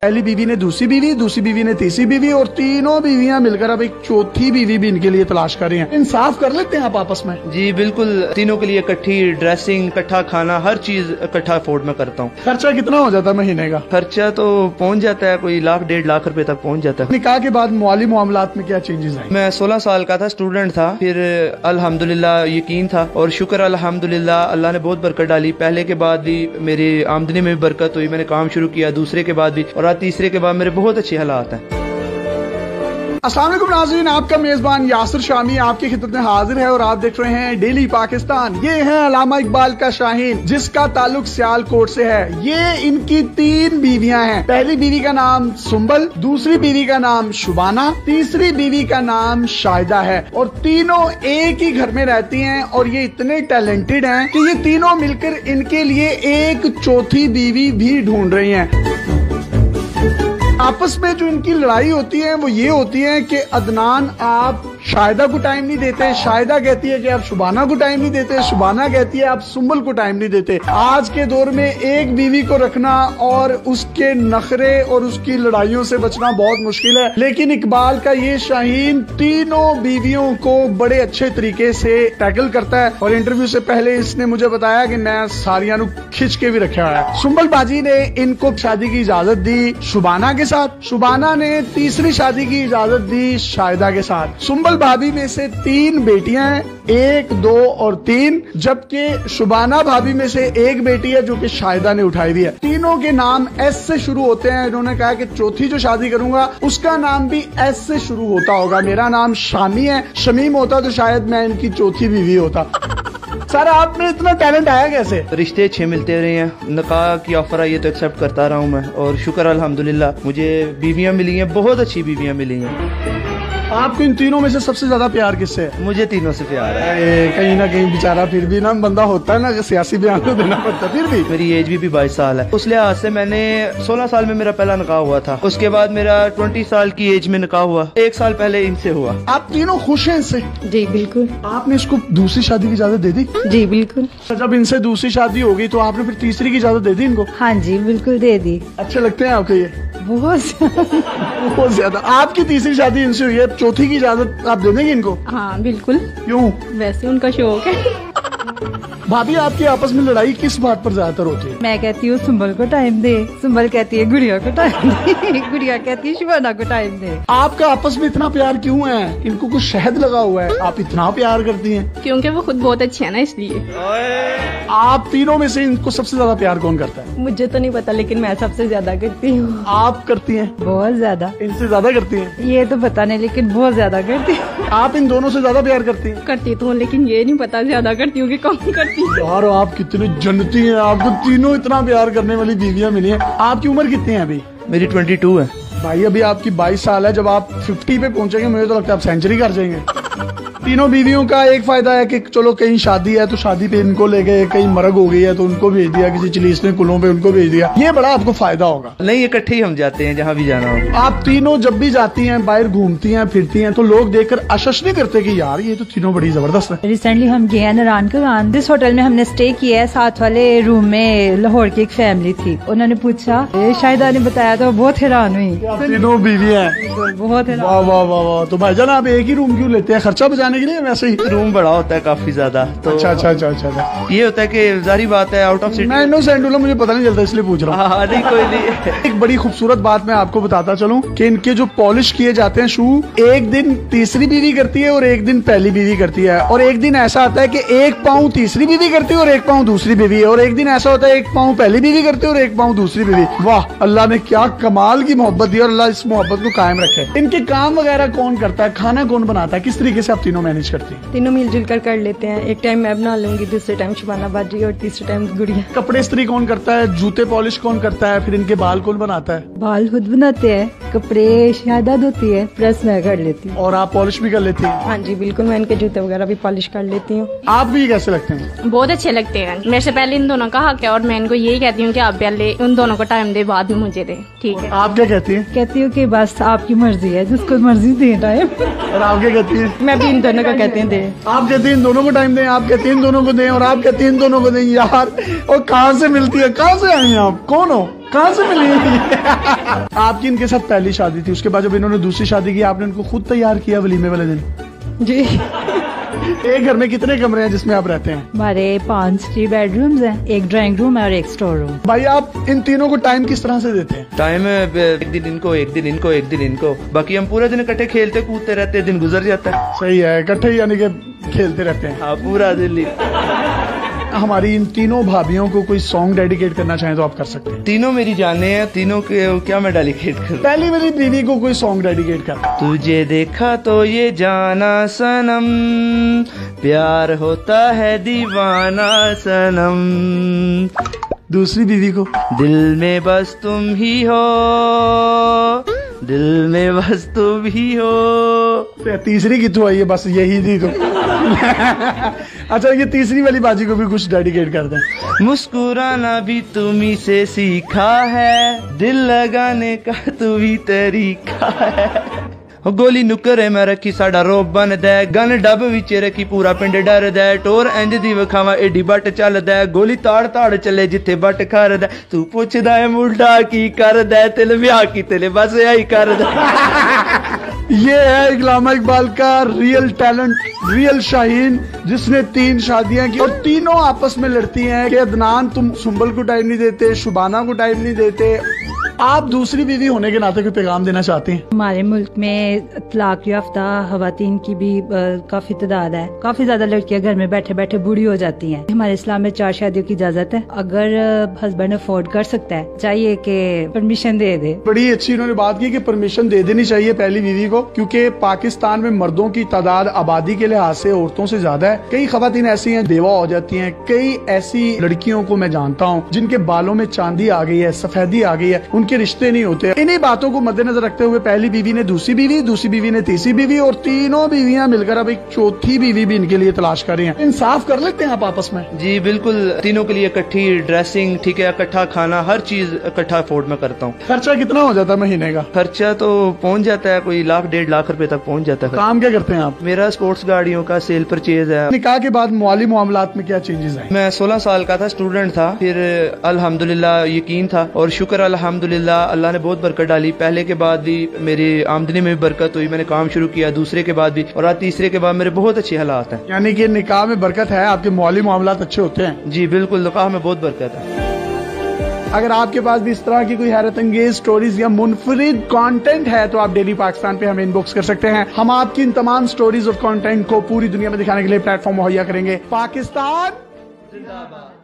पहली बीवी ने दूसरी बीवी ने तीसरी बीवी और तीनों बीवियां मिलकर अब एक चौथी बीवी भी इनके लिए तलाश कर रही हैं। इंसाफ कर लेते हैं आप आपस में? जी बिल्कुल, तीनों के लिए इकट्ठी ड्रेसिंग, इकट्ठा खाना, हर चीज इकट्ठा अफोर्ड में करता हूँ। खर्चा कितना हो जाता है महीने का? खर्चा तो पहुँच जाता है कोई 1,00,000-1,50,000 रुपए तक पहुँच जाता है। निकाह के बाद माली मामलात में क्या चेंजेस आए? मैं 16 साल का था, स्टूडेंट था, फिर अल्हम्दुलिल्लाह यकीन था और शुक्र अल्हम्दुलिल्लाह अल्लाह ने बहुत बरकत डाली। पहले के बाद भी मेरी आमदनी में भी बरकत हुई, मैंने काम शुरू किया, दूसरे के बाद भी, और आज तीसरे के बाद मेरे बहुत अच्छे हालात हैं। अस्सलाम वालेकुम नाज़रीन, आपका मेजबान यासिर शामी आपकी खिदमत में हाजिर है और आप देख रहे हैं डेली पाकिस्तान। ये है अल्लामा इकबाल का शाहीन, जिसका ताल्लुक सियालकोट से है। ये इनकी 3 बीवियां हैं। पहली बीवी का नाम सुंबल, दूसरी बीवी का नाम शुबाना, तीसरी बीवी का नाम शाहिदा है और तीनों एक ही घर में रहती हैं। और ये इतने टैलेंटेड हैं कि ये तीनों मिलकर इनके लिए एक चौथी बीवी भी ढूंढ रही हैं। आपस में जो इनकी लड़ाई होती है वो ये होती है कि अदनान आप शाहिदा को टाइम नहीं देते, शाहिदा कहती है कि आप शुबाना को टाइम नहीं देते, शुबाना कहती है आप सुंबल को टाइम नहीं देते। आज के दौर में एक बीवी को रखना और उसके नखरे और उसकी लड़ाइयों से बचना बहुत मुश्किल है, लेकिन इकबाल का ये शाहीन तीनों बीवियों को बड़े अच्छे तरीके से टैकल करता है। और इंटरव्यू से पहले इसने मुझे बताया कि मैं सारियां खिंच के भी रखा है। सुंबल बाजी ने इनको शादी की इजाजत दी शुबाना के साथ, शुबाना ने तीसरी शादी की इजाजत दी शाहिदा के साथ। सुंबल भाभी में से 3 बेटियां हैं, 1, 2 और 3, जबकि शुबाना भाभी में से 1 बेटी है जो कि शाहिदा ने उठाई हुई है। तीनों के नाम एस से शुरू होते हैं। इन्होंने कहा कि चौथी जो शादी करूंगा उसका नाम भी एस से शुरू होता होगा। मेरा नाम शामी है, शमीम होता तो शायद मैं इनकी चौथी बीवी होता। सर आप में इतना टैलेंट आया कैसे? रिश्ते अच्छे मिलते रहे हैं, निकाह की ऑफर आई है तो एक्सेप्ट करता रहा हूँ मैं, और शुक्र अल्हम्दुलिल्लाह मुझे बीवियां मिली हैं, बहुत अच्छी बीवियां मिली हैं। आपको इन तीनों में से सबसे ज्यादा प्यार किससे है? मुझे तीनों से प्यार है। कहीं ना कहीं बेचारा फिर भी ना बंदा होता है ना सियासी बयान तो देना पड़ता है। फिर भी मेरी एज भी 22 साल है, उस लिहाज से मैंने 16 साल में मेरा पहला निकाह हुआ था, उसके बाद मेरा 20 साल की एज में निकाह हुआ, 1 साल पहले इनसे हुआ। आप तीनों खुश हैं इससे? जी बिल्कुल। आपने इसको दूसरी शादी की इजाजत दे दी? जी बिल्कुल। जब इनसे दूसरी शादी हो गई तो आपने फिर तीसरी की इजाजत दे दी इनको? हाँ जी बिल्कुल दे दी। अच्छे लगते हैं आपको ये? बहुत ज्यादा। आपकी तीसरी शादी इनसे हुई है, चौथी की इजाजत आप दे देंगे इनको? हाँ बिल्कुल। क्यों? वैसे उनका शौक है। भाभी आपकी आपस में लड़ाई किस बात पर ज्यादातर होती है? मैं कहती हूँ सुंबल को टाइम दे, सुंबल कहती है गुड़िया को टाइम दे, गुड़िया कहती है शुबाना को टाइम दे। आपका आपस में इतना प्यार क्यों है? इनको कुछ शहद लगा हुआ है, आप इतना प्यार करती हैं? क्योंकि वो खुद बहुत अच्छी है ना, इसलिए। आप तीनों में से इनको सबसे ज्यादा प्यार कौन करता है? मुझे तो नहीं पता, लेकिन मैं सबसे ज्यादा करती हूँ। आप करती हैं? बहुत ज्यादा। इनसे ज्यादा करती हैं? ये तो पता नहीं, लेकिन बहुत ज्यादा करती हूँ। आप इन दोनों से ज्यादा प्यार करती हैं? करती तो हूँ, लेकिन ये नहीं पता ज्यादा करती हूँ कि कम करती हूँ। यार आप कितनी जन्नती हैं, आपको तीनों इतना प्यार करने वाली बीवियां मिली हैं। आपकी उम्र कितनी है अभी? मेरी 22 है। भाई अभी आपकी 22 साल है, जब आप 50 पे पहुंचेंगे मुझे तो लगता है आप सेंचुरी कर जाएंगे। तीनों बीवियों का एक फायदा है कि चलो कहीं शादी है तो शादी पे इनको ले गए, कहीं मरग हो गई है तो उनको भेज दिया, किसी चिलीसने कुलों पे उनको भेज दिया। ये बड़ा आपको फायदा होगा। नहीं, इकट्ठे ही हम जाते हैं जहाँ भी जाना हो। आप तीनों जब भी जाती हैं, बाहर घूमती हैं, फिरती हैं, तो लोग देखकर आश्चर्य नहीं करते कि यार ये तो तीनों बड़ी जबरदस्त है? रिसेंटली हम गए हैं नारायण का दिस होटल में हमने स्टे किया है। साथ वाले रूम में लाहौर की एक फैमिली थी, उन्होंने पूछा, शाहिदा ने बताया तो बहुत हैरान हुई। तीनों बीवी हैं? बहुत हैरान। वाह वाह वाह वाह। तो भाईजान आप एक ही रूम क्यों लेते हैं? खर्चा बचाने के लिए? वैसे ही रूम बड़ा होता है काफी ज्यादा, तो अच्छा। ये होता है कि जारी बात है आउट ऑफ सिटी। मैं इनोसेंट हूं, मुझे पता नहीं चलता इसलिए पूछ रहा हूँ। हाँ नहीं कोई नहीं। एक बड़ी खूबसूरत बात मैं आपको बताता चलूं कि इनके जो पॉलिश किए जाते हैं शू, एक दिन तीसरी बीवी करती है और एक दिन पहली बीवी करती है, और एक दिन ऐसा आता है कि 1 पाँव तीसरी बीवी करती है और 1 पाँव दूसरी बीवी है, और एक दिन ऐसा होता है 1 पाँव पहली बीवी करती है और 1 पाँव दूसरी बीवी। वाह, अल्लाह ने क्या कमाल की मोहब्बत दी और अल्लाह इस मोहब्बत को कायम रखे। इनके काम वगैरह कौन करता है? खाना कौन बनाता है? किस तरीके से आप तीनों मैनेज करती हैं? तीनों मिलजुल कर लेते हैं। एक टाइम मैं बना लूंगी, दूसरे टाइम शुबाना बाजी और तीसरे टाइम गुड़िया। कपड़े इस्त्री कौन करता है? जूते पॉलिश कौन करता है? फिर इनके बाल कौन बनाता है? बाल खुद बनाते हैं, कपड़े शाहिदा धोती है, प्रेस मैं कर लेती हूँ। और आप पॉलिश भी कर लेती हैं? हाँ जी बिल्कुल, मैं इनके जूते वगैरह भी पॉलिश कर लेती हूँ। आप भी कैसे लगते हैं? बहुत अच्छे लगते हैं। मेरे से पहले इन दोनों का हक है और मैं इनको यही कहती हूँ कि आप पहले उन दोनों को टाइम दे, बाद में मुझे दे। ठीक है। आप क्या कहती हैं? कहती हूँ कि बस आपकी मर्जी है, जिसको मर्जी दे टाइम। और आप क्या कहती हैं? मैं भी इन दोनों को कहते हैं दे। आप कहते हैं इन दोनों को टाइम दें, आप कहते हैं इन दोनों को दें, और आप कहते हैं इन दोनों को दें। यार और कहाँ से मिलती है? कहाँ से आई हैं आप? कौन हो? कहाँ से मिली? आपकी इनके साथ पहली शादी थी, उसके बाद जब इन्होंने दूसरी शादी की आपने उनको खुद तैयार किया वलीमे वाले दिन? जी। एक घर में कितने कमरे हैं जिसमें आप रहते हैं? हमारे 5 3 बेडरूम्स हैं, एक ड्राइंग रूम है और एक स्टोर रूम। भाई आप इन तीनों को टाइम किस तरह से देते हैं? टाइम एक दिन इनको, एक दिन इनको, एक दिन इनको, बाकी हम पूरा दिन इकट्ठे खेलते कूदते रहते हैं, दिन गुजर जाता है। सही है, इकट्ठे यानी कि खेलते रहते हैं। हाँ, पूरा दिन ही। हमारी इन तीनों भाभियों को कोई सॉन्ग डेडिकेट करना चाहें तो आप कर सकते हैं। तीनों मेरी जाने हैं, तीनों के क्या मैं डेडिकेट करूं? पहली मेरी बीवी को कोई सॉन्ग डेडिकेट कर। तुझे देखा तो ये जाना सनम, प्यार होता है दीवाना सनम। दूसरी बीवी को दिल में बस तुम ही हो, दिल में बस तुम ही हो। तीसरी कितों आई है? बस यही थी तो। अच्छा, ये तीसरी वाली बाजी को भी कुछ डेडिकेट कर दें। मुस्कुराना भी तुम्ही से सीखा है, दिल लगाने का तू भी तरीका है। गोली नुकर मैं रखी साडा रोब बन दे, गन डब विच रखी पूरा पिंड डर दे, टोर इंज दी विखावा एडी बट चल दे, गोली ताड़ ताड़ चले जिथे बट कर दे, तू पुछदा है मुंडा की कर दे, तिल ब्याह की तिल बस यही कर दे। ये है इकलामा इकबाल का रियल टैलेंट, रियल शाहीन, जिसने 3 शादियां की और तीनों आपस में लड़ती हैं कि अदनान तुम सुंबल को टाइम नहीं देते, शुबाना को टाइम नहीं देते। आप दूसरी बीवी होने के नाते कोई पैगाम देना चाहती हैं? हमारे मुल्क में तलाक याफ्ता खवातीन की भी काफी तादाद है। काफी ज्यादा लड़कियां घर में बैठे बैठे बूढ़ी हो जाती हैं। हमारे इस्लाम में 4 शादियों की इजाजत है। अगर हस्बैंड अफोर्ड कर सकता है, चाहिए कि परमिशन दे दे। बड़ी अच्छी इन्होंने बात की कि परमिशन दे देनी चाहिए पहली बीवी को, क्योंकि पाकिस्तान में मर्दों की तादाद आबादी के लिहाज से औरतों से ज्यादा है। कई खवातीन ऐसी हैं बेवा हो जाती हैं। कई ऐसी लड़कियों को मैं जानता हूँ जिनके बालों में चांदी आ गई है, सफेदी आ गई है, उनके रिश्ते नहीं होते। इन्हीं बातों को मद्देनजर रखते हुए पहली बीवी ने दूसरी बीवी, दूसरी बीवी ने तीसरी बीवी और तीनों बीवियां मिलकर अब एक चौथी बीवी भी इनके लिए तलाश कर रही हैं। इंसाफ कर लेते हैं आप आपस में? जी बिल्कुल, तीनों के लिए इकट्ठी ड्रेसिंग, ठीक है, इकट्ठा खाना, हर चीज इकट्ठा अफोर्ड में करता हूँ। खर्चा कितना हो जाता है महीने का? खर्चा तो पहुँच जाता है कोई 1 1.5 लाख रुपए तक पहुँच जाता है। काम क्या करते हैं आप? मेरा स्पोर्ट्स गाड़ियों का सेल परचेज है। निकाह के बाद माली मामलात में क्या चेंजेस आए? मैं 16 साल का था, स्टूडेंट था, फिर अल्हम्दुलिल्लाह यकीन था और शुक्र अल्हम्दुलिल्लाह अल्लाह ने बहुत बरकत डाली। पहले के बाद भी मेरी आमदनी में भी बरकत हुई, मैंने काम शुरू किया, दूसरे के बाद भी, और आज तीसरे के बाद मेरे बहुत अच्छे हालात हैं। यानी कि निकाह में बरकत है, आपके माली मामलात अच्छे होते हैं? जी बिल्कुल, निकाह में बहुत बरकत है। अगर आपके पास भी इस तरह की कोई हैरत अंगेज स्टोरीज या मुनफरिद कंटेंट है तो आप डेली पाकिस्तान पे हमें इनबॉक्स कर सकते हैं। हम आपकी इन तमाम स्टोरीज और कंटेंट को पूरी दुनिया में दिखाने के लिए प्लेटफॉर्म मुहैया करेंगे। पाकिस्तान जिंदाबाद।